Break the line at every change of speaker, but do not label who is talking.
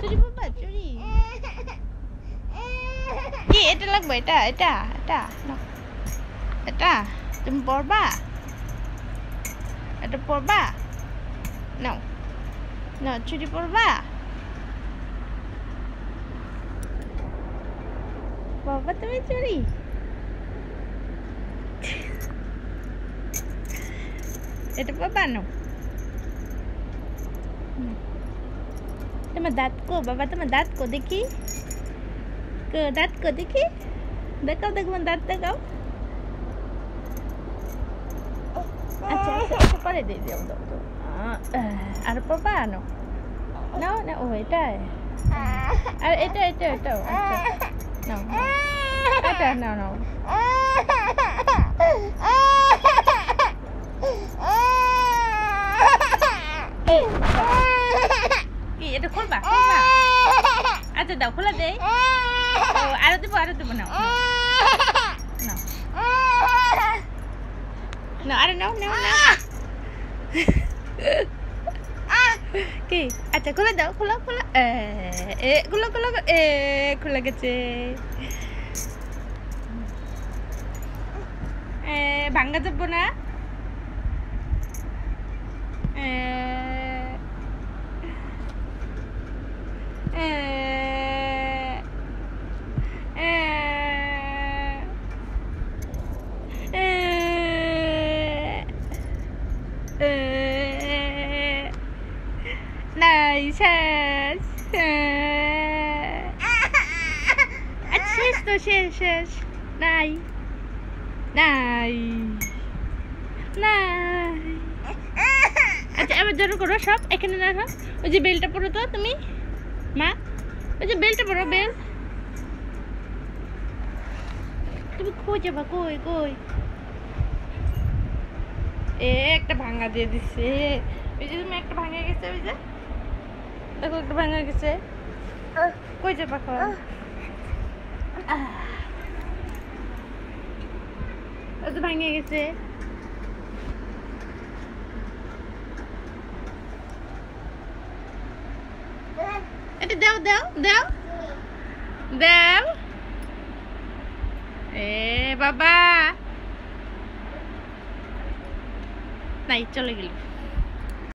চুরি বাবা চুরি কি এটা লাগবে এটা এটা এটা এটা তুমি পড়বা এটা পড়বা নাও নাও চুরি পড়বা বাবা তুমি চুরি এটা বাবা নাও তোমার দাঁত কো বাবা তোমার দাঁত কো দেখি দাঁত কো দেখি দেখাও দেখো দাঁত দেখাও আচ্ছা আচ্ছা আচ্ছা পরে দিয়ে দাও দাও দাও আর বাবা নাও নাও না ও এটা আর এটা এটা এটাও আচ্ছা নাও এটা নাও নাও কি এটা খুলবা খুলবা আচ্ছা দাও খোলা দেই ও আরো দেবো নাও নাও নাও আরে নাও নাও নাও কি আচ্ছা খুলে দাও খোলা খোলা খোলা খোলা খুলে গেছে ভাঙ্গা যাবো না নাই শেষ আচ্ছা শেষ তো শেষ শেষ নাই নাই নাই আচ্ছা এবার জড়ো করো সব এখানে রাখো ওই যে বেলটা পরো তো তুমি মা ওই যে বেলটা পরো বেল তুমি কই যাবা কই কই একটা ভাঙা দিয়ে দিচ্ছে ওই যে তুমি একটা ভাঙা গেছে ওই যে দেখো একটা ভাঙা গেছে কই যাবা ওই তো ভাঙে গেছে এটা দাও দাও দাও দাও বাবা নাই চলে গেল